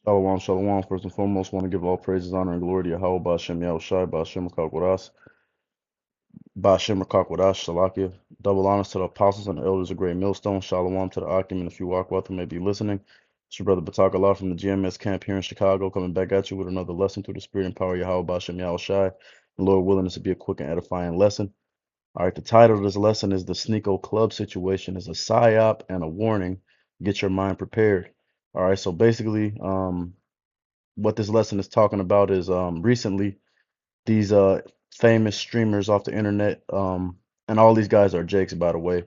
Shalom, shalom. First and foremost, want to give all praises, honor, and glory to Yahweh, Ba'ashem Yahushai, Ba'ashem Makakwaras, Ba'ashem Makakwaras, Shalakia. Double honors to the apostles and the elders of Great Millstone. Shalom to the Akim and a few walk with who may be listening. It's your brother Batakallah from the GMS camp here in Chicago, coming back at you with another lesson through the spirit and power of Yahweh, Ba'ashem Yahushai. The Lord willing this to be a quick and edifying lesson. All right, the title of this lesson is The Sneako Club Situation is a PSYOP and a warning. Get your mind prepared. All right, so basically, what this lesson is talking about is recently these famous streamers off the internet, and all these guys are Jakes, by the way.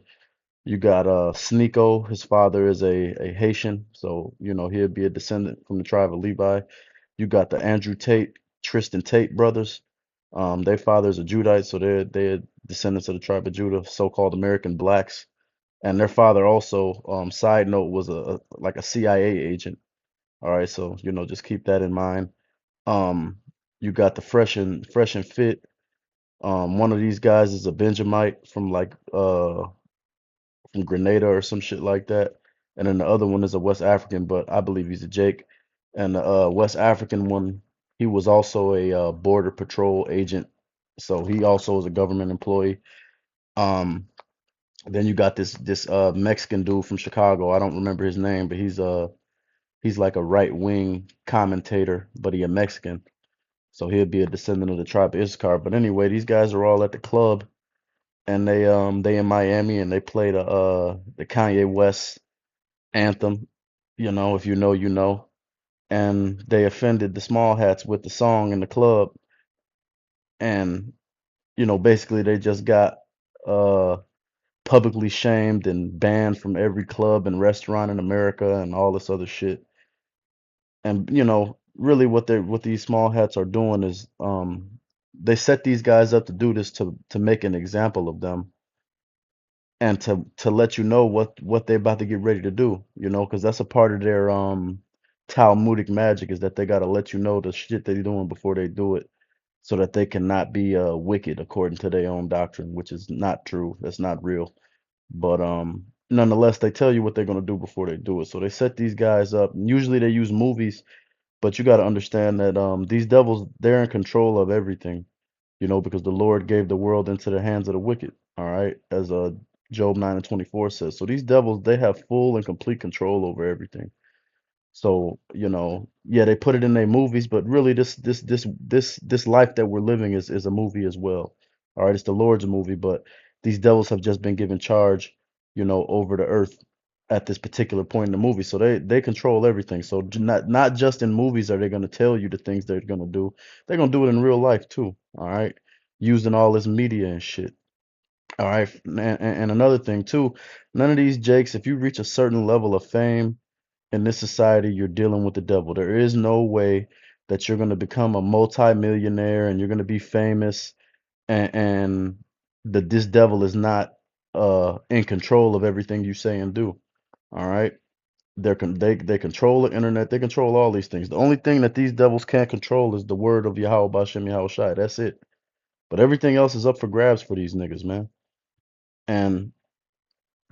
You got Sneako, his father is a Haitian, so you know he'll be a descendant from the tribe of Levi. You got the Andrew Tate, Tristan Tate brothers. Their father's a Judite, so they're descendants of the tribe of Judah, so-called American blacks. And their father also, side note, was like a CIA agent. All right, so you know just keep that in mind. Um, you got the fresh and fit. One of these guys is a Benjamite from like from Grenada or some shit like that, and then the other one is a West African, but I believe he's a Jake. And the West African one, he was also a border patrol agent, so he also is a government employee. Um, then you got this Mexican dude from Chicago. I don't remember his name, but he's like a right wing commentator, but he a Mexican. So he'll be a descendant of the tribe of Issachar. But anyway, these guys are all at the club and they in Miami and they play the Kanye West anthem, you know, if you know, you know. And they offended the small hats with the song in the club. And, you know, basically they just got uh publicly shamed and banned from every club and restaurant in America and all this other shit. And you know, really what these small hats are doing is they set these guys up to do this to make an example of them and to let you know what they're about to get ready to do, you know, because that's a part of their Talmudic magic is that they got to let you know the shit they're doing before they do it so that they cannot be wicked according to their own doctrine, which is not true. That's not real. But nonetheless, they tell you what they're gonna do before they do it. So they set these guys up. Usually they use movies, but you got to understand that these devils, they're in control of everything, you know, because the Lord gave the world into the hands of the wicked, all right, as Job 9 and 24 says. So these devils, they have full and complete control over everything. So, you know, yeah, they put it in their movies, but really this life that we're living is a movie as well. All right, it's the Lord's movie, but these devils have just been given charge, you know, over the earth at this particular point in the movie. So they control everything. So not just in movies are they going to tell you the things they're going to do. They're going to do it in real life too. All right, using all this media and shit. All right, and another thing too, none of these jakes, if you reach a certain level of fame in this society, you're dealing with the devil. There is no way that you're going to become a multi-millionaire and you're going to be famous and that this devil is not in control of everything you say and do. All right? They control the internet, they control all these things. The only thing that these devils can't control is the word of Yahweh Bashem Yahweh Shai. That's it. But everything else is up for grabs for these niggas, man. And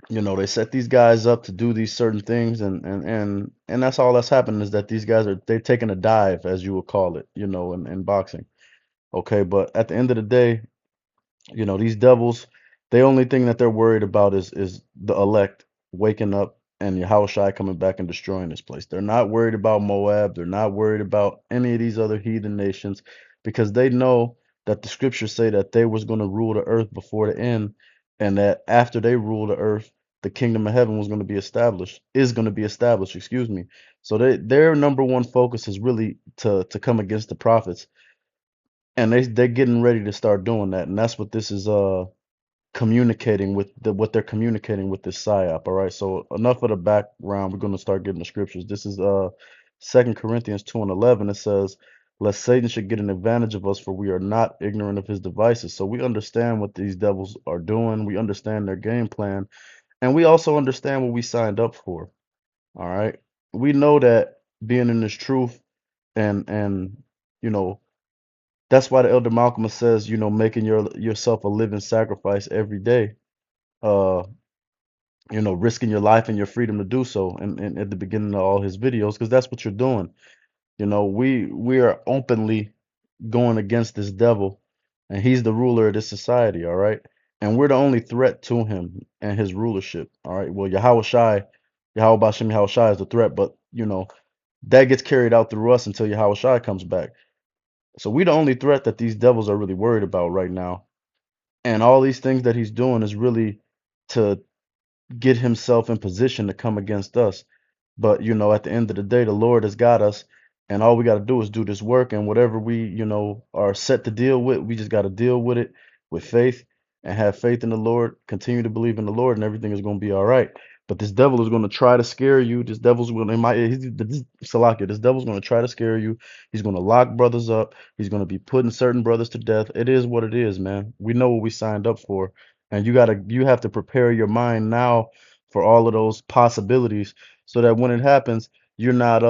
you know, they set these guys up to do these certain things and that's all that's happening is that these guys are they taking a dive, as you would call it, you know, in boxing. Okay, but at the end of the day, you know, these devils, the only thing that they're worried about is the elect waking up and Yahushua coming back and destroying this place. They're not worried about Moab, they're not worried about any of these other heathen nations because they know that the scriptures say that they was going to rule the earth before the end and that after they rule the earth, the kingdom of heaven was going to be established, is going to be established, excuse me. So their number one focus is really to come against the prophets and they're getting ready to start doing that, and that's what this is communicating with what they're communicating with this psyop. All right, so enough of the background. We're going to start getting the scriptures. This is 2 Corinthians 2 and 11. It says, lest Satan should get an advantage of us, for we are not ignorant of his devices. So we understand what these devils are doing, we understand their game plan, and we also understand what we signed up for. All right, we know that being in this truth and you know, that's why the elder Malcolm says, you know, making yourself a living sacrifice every day. Uh, risking your life and your freedom to do so, and at the beginning of all his videos, because that's what you're doing. We are openly going against this devil, and he's the ruler of this society, all right? And we're the only threat to him and his rulership, all right? Well, Yahweh Bashem Yahweh Shai is the threat, but that gets carried out through us until Yahweh Shai comes back. So we the only threat that these devils are really worried about right now. And all these things that he's doing is really to get himself in position to come against us. But at the end of the day, the Lord has got us, and all we got to do is do this work, and whatever we, are set to deal with, we just got to deal with it with faith and have faith in the Lord, continue to believe in the Lord, and everything is going to be all right. But this devil is going to try to scare you. This devil's going to, Salakia, this devil's going to try to scare you. He's going to lock brothers up. He's going to be putting certain brothers to death. It is what it is, man. We know what we signed up for, and you have to prepare your mind now for all of those possibilities so that when it happens, you're not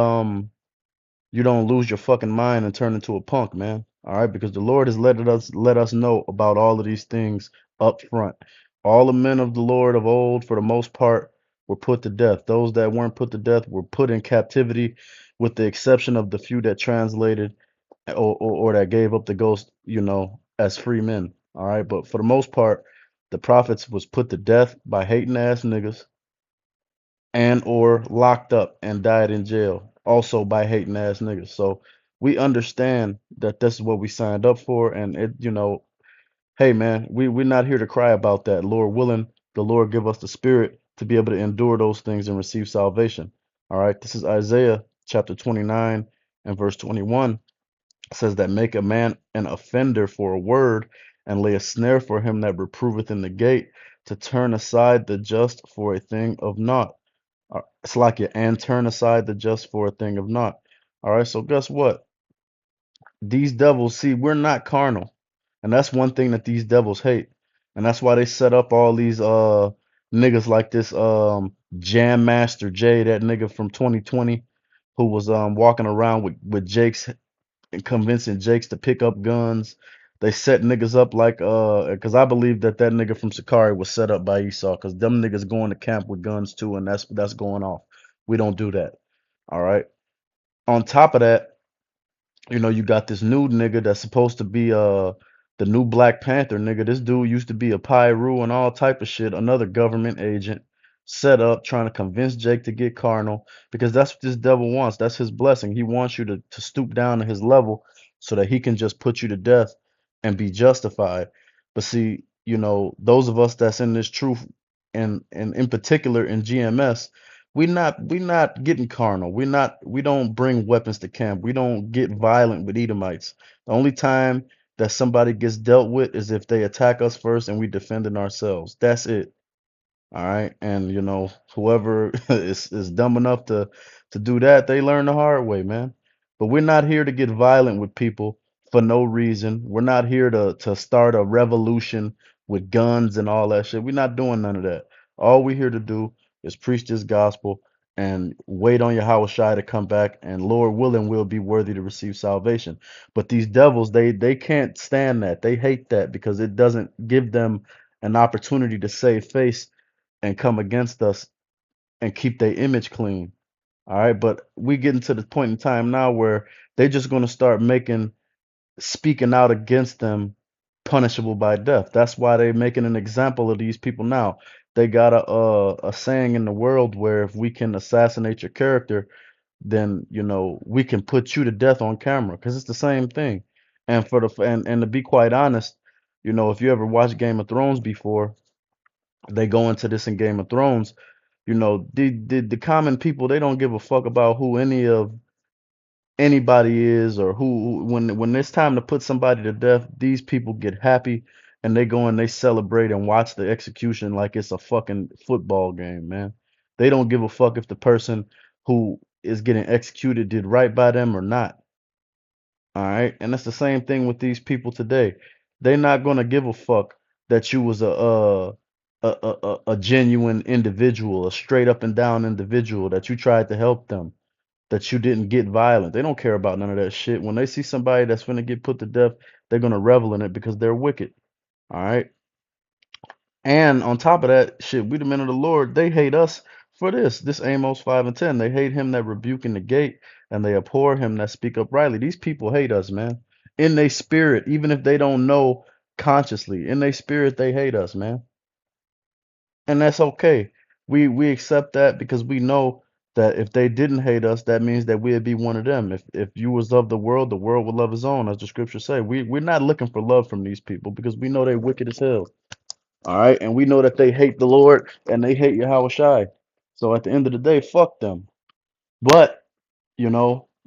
you don't lose your fucking mind and turn into a punk, man. All right, because the Lord has let us know about all of these things up front. All the men of the Lord of old, for the most part, were put to death. Those that weren't put to death were put in captivity, with the exception of the few that translated or that gave up the ghost, as free men. All right, but for the most part, the prophets was put to death by hating ass niggas and or locked up and died in jail, also by hating ass niggas. So we understand that this is what we signed up for, and hey man, we're not here to cry about that. Lord willing, the Lord give us the spirit to be able to endure those things and receive salvation. All right, this is Isaiah chapter 29 and verse 21. It says that make a man an offender for a word, and lay a snare for him that reproveth in the gate, to turn aside the just for a thing of naught. It's like it, and turn aside the just for a thing of naught. All right, so guess what? These devils, see, we're not carnal. And that's one thing that these devils hate. And that's why they set up all these niggas like this Jam Master Jay, that nigga from 2020 who was walking around with Jake's and convincing Jakes to pick up guns. They set niggas up like because I believe that nigga from Sakari was set up by Esau, because them niggas going to camp with guns too, and that's going off. We don't do that. All right. On top of that, you got this new nigga that's supposed to be the new Black Panther nigga. This dude used to be a Pyru and all type of shit, another government agent set up trying to convince Jake to get carnal, because that's what this devil wants. That's his blessing. He wants you to stoop down to his level so that he can just put you to death and be justified. But see, those of us that's in this truth, and in particular in GMS, we not getting carnal. We don't bring weapons to camp. We don't get violent with Edomites. The only time that somebody gets dealt with is if they attack us first and we defending ourselves. That's it. All right. And whoever is dumb enough to do that, they learn the hard way, man. But we're not here to get violent with people for no reason. We're not here to start a revolution with guns and all that shit. We're not doing none of that. All we're here to do is preach this gospel and wait on Yahweh Shai to come back, and Lord willing, we'll be worthy to receive salvation. But these devils, they can't stand that. They hate that because it doesn't give them an opportunity to save face and come against us and keep their image clean. All right. But we getting to the point in time now where they're just going to start speaking out against them punishable by death. That's why they're making an example of these people now. They got a saying in the world where if we can assassinate your character, then we can put you to death on camera, because it's the same thing. And and to be quite honest, if you ever watched Game of Thrones before, they go into this in Game of Thrones. The common people, they don't give a fuck about who anybody is, or when it's time to put somebody to death, these people get happy and they go and they celebrate and watch the execution like it's a fucking football game, man. They don't give a fuck if the person who is getting executed did right by them or not. All right. And it's the same thing with these people today. They're not gonna give a fuck that you was a genuine individual, a straight up and down individual, that you tried to help them, that you didn't get violent. They don't care about none of that shit. When they see somebody that's gonna get put to death, they're gonna revel in it because they're wicked. All right. And on top of that, shit, we the men of the Lord, they hate us for this. This Amos 5 and 10. They hate him that rebuke in the gate, and they abhor him that speak uprightly. These people hate us, man. In their spirit, even if they don't know consciously, in their spirit, they hate us, man. And that's okay. We accept that because we know that if they didn't hate us, that means that we'd be one of them. If you was of the world would love his own, as the scriptures say. We're not looking for love from these people because we know they wicked as hell. All right, and we know that they hate the Lord and they hate Yahweh Shai. So at the end of the day, fuck them. But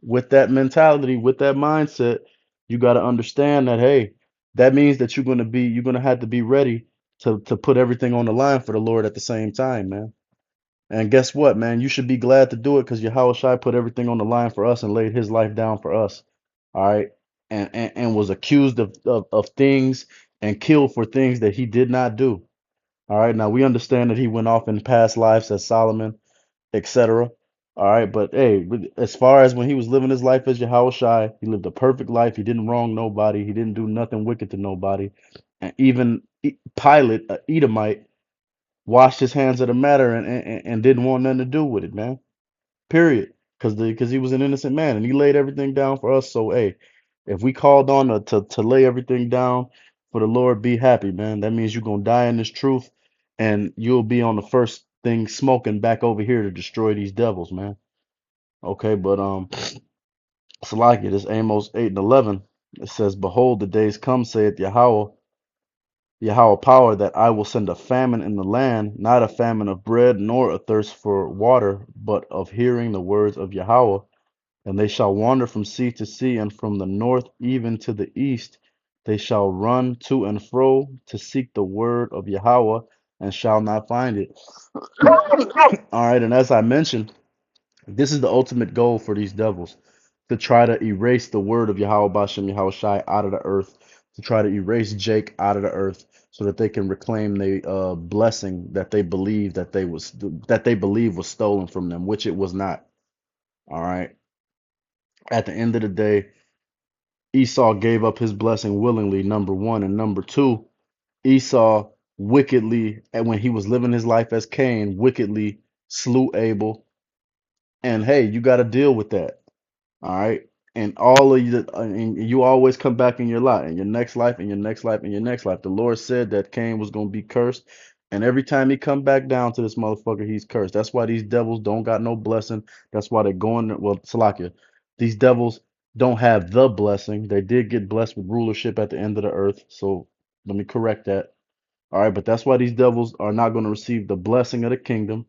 with that mentality, with that mindset, you got to understand that hey, that means that you're gonna have to be ready to put everything on the line for the Lord at the same time, man. And guess what, man? You should be glad to do it because Yahweh Shai put everything on the line for us and laid his life down for us. All right. And was accused of things and killed for things that he did not do. All right. Now we understand that he went off in past lives as Solomon, etc. All right. But hey, as far as when he was living his life as Yahweh Shai, he lived a perfect life. He didn't wrong nobody. He didn't do nothing wicked to nobody. And even Pilate, Edomite, washed his hands of the matter and didn't want nothing to do with it, man. Period. Because he was an innocent man and he laid everything down for us. So hey, if we called on to lay everything down for the Lord, be happy, man. That means you're gonna die in this truth and you'll be on the first thing smoking back over here to destroy these devils, man. Okay, but Salakia, this Amos 8 and 11, it says, Behold, the days come, saith Yahweh, Yahweh power, that I will send a famine in the land, not a famine of bread, nor a thirst for water, but of hearing the words of Yahweh. And they shall wander from sea to sea, and from the north even to the east. They shall run to and fro to seek the word of Yahweh, and shall not find it. All right, and as I mentioned, this is the ultimate goal for these devils to try to erase the word of Yahweh Bashem Yahweh Shai out of the earth, to try to erase Jake out of the earth, so that they can reclaim the blessing that they believe that they believe was stolen from them, which it was not. All right. At the end of the day, Esau gave up his blessing willingly, number one, and number two, Esau wickedly, and when he was living his life as Cain, wickedly slew Abel. And hey, you got to deal with that. All right. And all of you, and you always come back in your life, in your next life, in your next life, in your next life. The Lord said that Cain was going to be cursed. And every time he come back down to this motherfucker, he's cursed. That's why these devils don't got no blessing. That's why they're going, well, Salakia, these devils don't have the blessing. They did get blessed with rulership at the end of the earth. So let me correct that. All right. But that's why these devils are not going to receive the blessing of the kingdom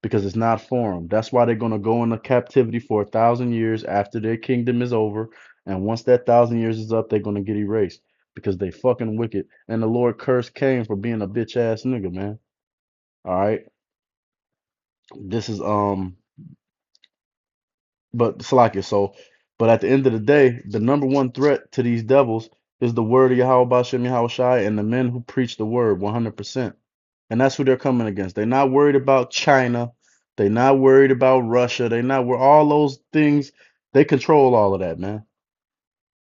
because it's not for them. That's why they're going to go into captivity for 1,000 years after their kingdom is over. And once that 1,000 years is up, they're going to get erased because they fucking wicked. And the Lord cursed Cain for being a bitch ass nigga, man. All right. This is but Salakia, but at the end of the day, the number one threat to these devils is the word of Yahweh Bashem Yahweh Shai and the men who preach the word 100%. And that's who they're coming against. They're not worried about China. They're not worried about Russia. They're not wor all those things. They control all of that, man.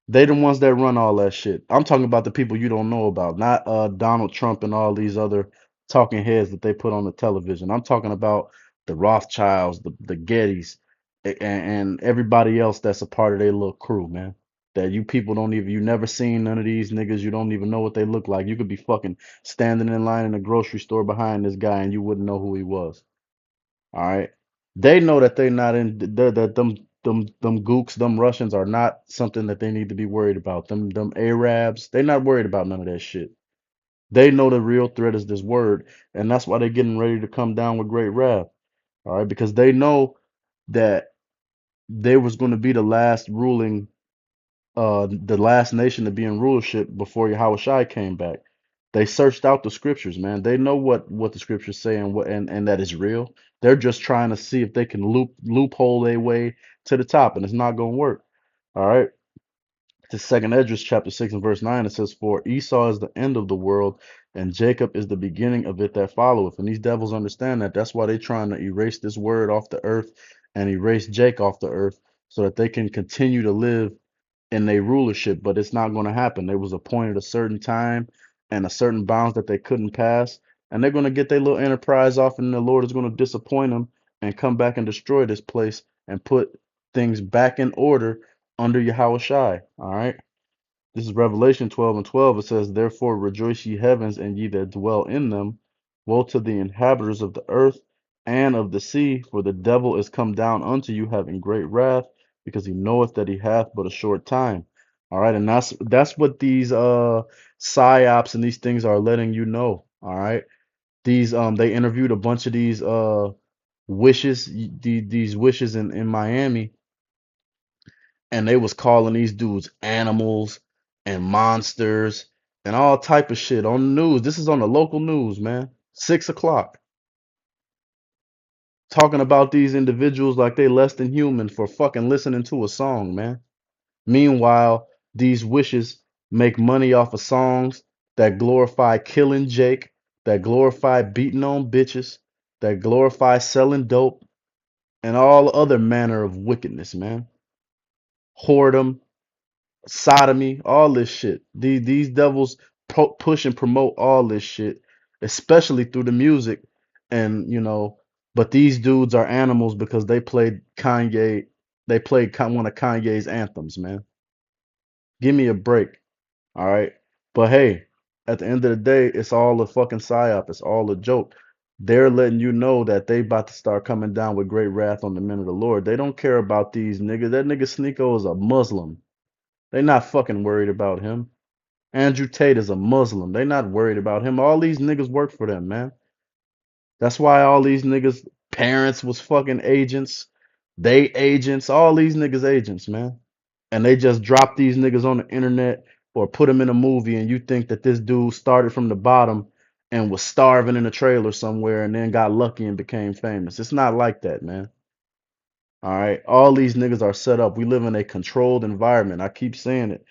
They the ones that run all that shit. I'm talking about the people you don't know about, not Donald Trump and all these other talking heads that they put on the television. I'm talking about the Rothschilds, the Gettys, and everybody else that's a part of their little crew, man. That you people don't even, you never seen none of these niggas. You don't even know what they look like. You could be fucking standing in line in a grocery store behind this guy and you wouldn't know who he was. All right. They know that they're not in that them gooks, them Russians are not something that they need to be worried about. Them Arabs, they're not worried about none of that shit. They know the real threat is this word, and that's why they're getting ready to come down with great wrath. All right, because they know that they was going to be the last nation to be in rulership before Yahweh Shai came back. They searched out the scriptures, man. They know what the scriptures say and and that is real. They're just trying to see if they can loophole their way to the top, and it's not gonna work. All right. The second Esdras chapter 6 and verse 9, it says, For Esau is the end of the world, and Jacob is the beginning of it that followeth. And these devils understand that. That's why they're trying to erase this word off the earth and erase Jake off the earth so that they can continue to live in their rulership, but it's not going to happen. They was appointed a certain time, and a certain bounds that they couldn't pass, and they're going to get their little enterprise off, and the Lord is going to disappoint them and come back and destroy this place and put things back in order under Yahweh Shai. All right. This is Revelation 12 and 12. It says, therefore rejoice ye heavens, and ye that dwell in them. Woe to the inhabitants of the earth and of the sea, for the devil is come down unto you, having great wrath, because he knoweth that he hath but a short time. All right, and that's what these psyops and these things are letting you know. All right. These they interviewed a bunch of these these wishes in Miami, and they was calling these dudes animals and monsters and all type of shit on the news. This is on the local news, man. 6 o'clock, talking about these individuals like they less than human for fucking listening to a song, man. Meanwhile, these wishes make money off of songs that glorify killing Jake, that glorify beating on bitches, that glorify selling dope, and all other manner of wickedness, man. Whoredom, sodomy, all this shit. These devils push and promote all this shit, especially through the music. And but these dudes are animals because they played Kanye. They played one of Kanye's anthems, man. Give me a break, all right? But hey, at the end of the day, it's all a fucking psyop. It's all a joke. They're letting you know that they about to start coming down with great wrath on the men of the Lord. They don't care about these niggas. That nigga Sneako is a Muslim. They not fucking worried about him. Andrew Tate is a Muslim. They not worried about him. All these niggas work for them, man. That's why all these niggas parents was fucking agents. They agents. All these niggas agents, man. And they just drop these niggas on the internet or put them in a movie, and you think that this dude started from the bottom and was starving in a trailer somewhere and then got lucky and became famous. It's not like that, man. All right. All these niggas are set up. We live in a controlled environment. I keep saying it.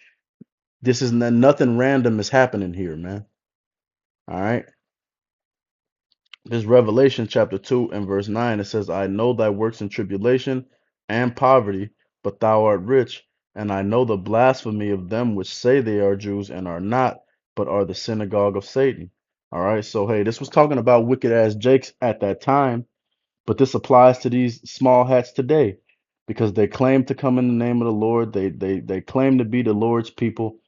This is nothing random is happening here, man. All right. This Revelation chapter 2 and verse 9. It says, I know thy works in tribulation and poverty, but thou art rich. And I know the blasphemy of them which say they are Jews and are not, but are the synagogue of Satan. All right. So, hey, this was talking about wicked ass Jakes at that time, but this applies to these small hats today because they claim to come in the name of the Lord. They claim to be the Lord's people.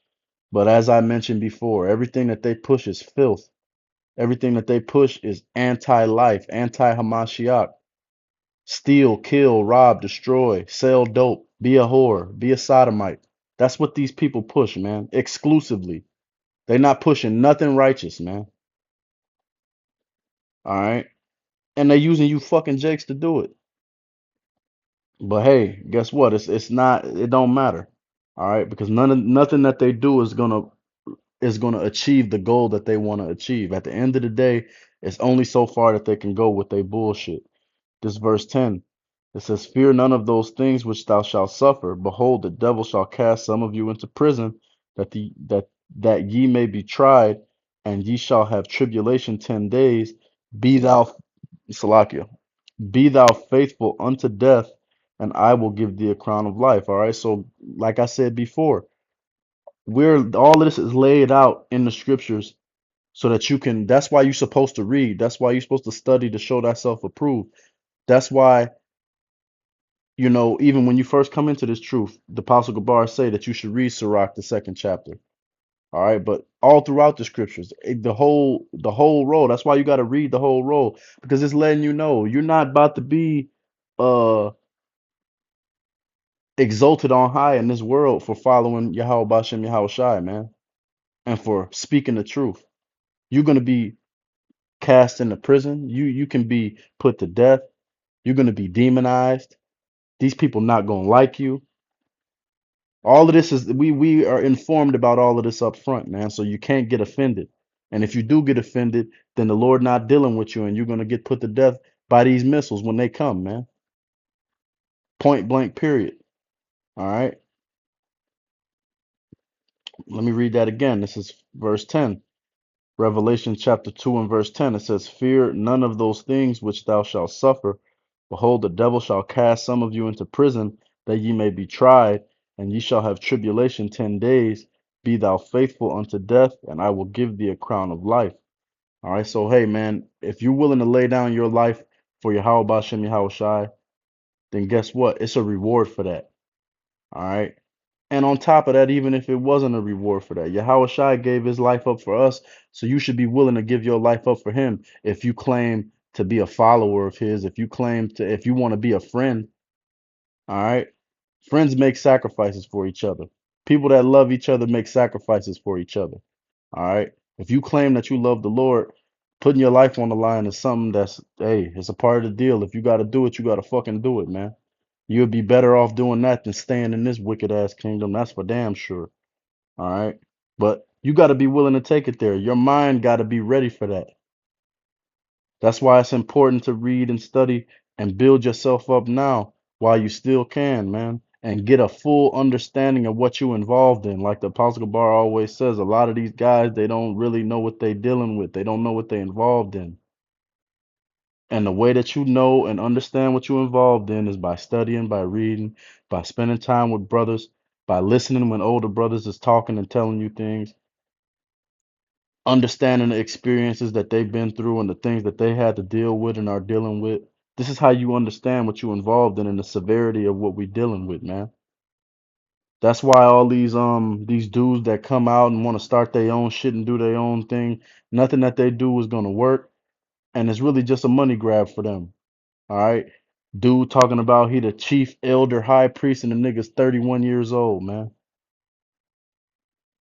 But as I mentioned before, everything that they push is filth. Everything that they push is anti-life, anti-Hamashiach. Steal, kill, rob, destroy, sell dope, be a whore, be a sodomite. That's what these people push, man, exclusively. They're not pushing nothing righteous, man. All right? And they're using you fucking jakes to do it. But hey, guess what? It's not it don't matter. All right? Because nothing that they do is gonna achieve the goal that they want to achieve. At the end of the day, it's only so far that they can go with their bullshit. This verse 10, it says, fear none of those things which thou shalt suffer. Behold, the devil shall cast some of you into prison, that ye may be tried, and ye shall have tribulation 10 days. Be thou Salakia, be thou faithful unto death, and I will give thee a crown of life. All right. So, like I said before, we're all of this is laid out in the scriptures so that you can. That's why you're supposed to read. That's why you're supposed to study to show thyself approved. That's why, even when you first come into this truth, the Apostle Gabar say that you should read Sirach, the second chapter. All right, but all throughout the scriptures, the whole roll. That's why you got to read the whole roll because it's letting you know you're not about to be uh exalted on high in this world for following Yahweh Bashem Yahweh Shai, man, and for speaking the truth. You're gonna be cast into prison. You can be put to death. You're gonna be demonized. These people not gonna like you. All of this is we are informed about all of this up front, man. So you can't get offended. And if you do get offended, then the Lord not dealing with you, and you're gonna get put to death by these missiles when they come, man. Point blank, period. All right. Let me read that again. This is verse 10. Revelation chapter 2 and verse 10. It says, fear none of those things which thou shalt suffer. Behold, the devil shall cast some of you into prison, that ye may be tried, and ye shall have tribulation 10 days. Be thou faithful unto death, and I will give thee a crown of life. All right. So hey, man, if you're willing to lay down your life for Yahweh Bashem Yahweh Shai, then guess what? It's a reward for that. All right. And on top of that, even if it wasn't a reward for that, Yahweh Shai gave his life up for us. So you should be willing to give your life up for him if you claim to be a follower of his, if you want to be a friend. All right. Friends make sacrifices for each other. People that love each other make sacrifices for each other. All right. If you claim that you love the Lord, putting your life on the line is something that's, hey, it's a part of the deal. If you got to do it, you got to fucking do it, man. You'll be better off doing that than staying in this wicked ass kingdom. That's for damn sure. All right. But you got to be willing to take it there. Your mind got to be ready for that. That's why it's important to read and study and build yourself up now while you still can, man, and get a full understanding of what you're involved in. Like the Apostle Bar always says, a lot of these guys, they don't really know what they're dealing with. They don't know what they're involved in. And the way that you know and understand what you're involved in is by studying, by reading, by spending time with brothers, by listening when older brothers is talking and telling you things, understanding the experiences that they've been through and the things that they had to deal with and are dealing with. This is how you understand what you're involved in and the severity of what we're dealing with, man. That's why all these dudes that come out and want to start their own shit and do their own thing, nothing that they do is gonna work, and it's really just a money grab for them. All right. Dude talking about he the chief elder high priest and the nigga's 31 years old, man.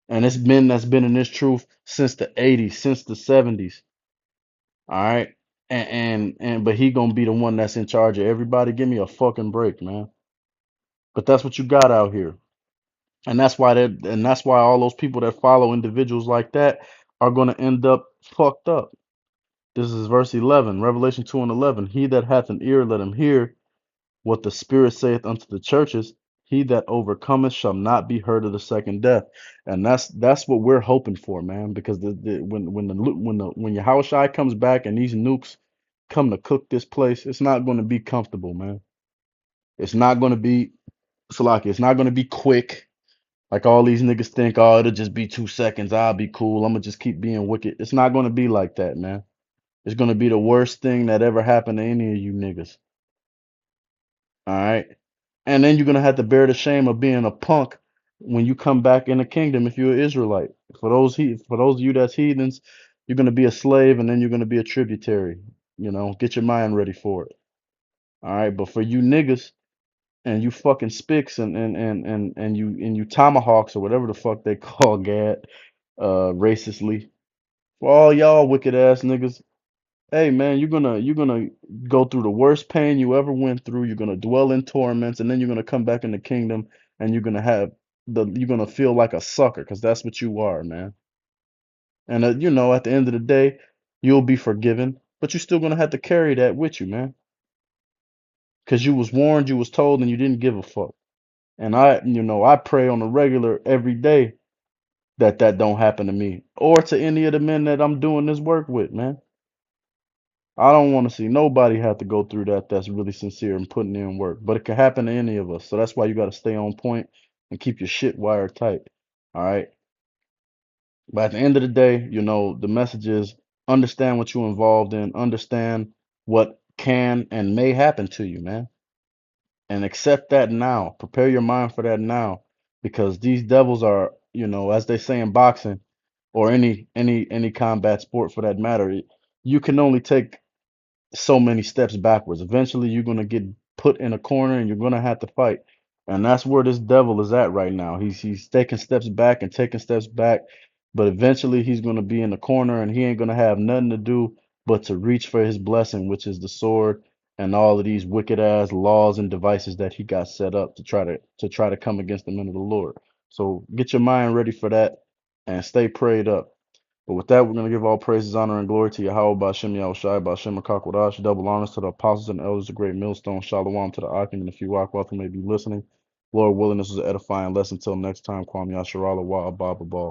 And it's men that's been in this truth since the 80s, since the 70s. All right. And but he gonna be the one that's in charge of everybody. Give me a fucking break, man. But that's what you got out here. And that's why all those people that follow individuals like that are gonna end up fucked up. This is verse 11, Revelation 2 and 11. He that hath an ear, let him hear what the Spirit saith unto the churches. He that overcometh shall not be hurt of the second death. And that's what we're hoping for, man. Because when Yahushua comes back and these nukes come to cook this place, it's not going to be comfortable, man. It's not going to be Salaki. It's not going to be quick. Like all these niggas think, oh, it'll just be 2 seconds. I'll be cool. I'm gonna just keep being wicked. It's not going to be like that, man. It's going to be the worst thing that ever happened to any of you niggas. All right. And then you're gonna have to bear the shame of being a punk when you come back in the kingdom if you're an Israelite. For those of you that's heathens, you're gonna be a slave and then you're gonna be a tributary. Get your mind ready for it. All right, but for you niggas and you fucking spicks and you tomahawks or whatever the fuck they call Gad, racistly. For all y'all wicked ass niggas, hey man, you're gonna go through the worst pain you ever went through. You're gonna dwell in torments, and then you're gonna come back in the kingdom, and you're gonna feel like a sucker, because that's what you are, man. And at the end of the day, you'll be forgiven, but you're still gonna have to carry that with you, man, because you was warned, you was told, and you didn't give a fuck. And I pray on a regular every day that that don't happen to me or to any of the men that I'm doing this work with, man. I don't want to see nobody have to go through that that's really sincere and putting in work. But it can happen to any of us. So that's why you got to stay on point and keep your shit wired tight. All right. But at the end of the day, the message is understand what you're involved in, understand what can and may happen to you, man. And accept that now. Prepare your mind for that now. Because these devils are, as they say in boxing or any combat sport for that matter, you can only take so many steps backwards. Eventually, you're gonna get put in a corner and you're gonna have to fight. And that's where this devil is at right now. He's taking steps back and taking steps back, but eventually he's gonna be in the corner and he ain't gonna have nothing to do but to reach for his blessing, which is the sword and all of these wicked ass laws and devices that he got set up to try to come against the men of the Lord. So get your mind ready for that and stay prayed up. But with that, we're going to give all praises, honor, and glory to Yahweh, Bashem Yahushai, Bashem Akakwadash, double honors to the apostles and elders, the great millstone, Shalom to the Akim, and a few Akwath who may be listening. Lord willing, this was an edifying lesson. Until next time, Kwam Yasharala, Wa Ababa Ball.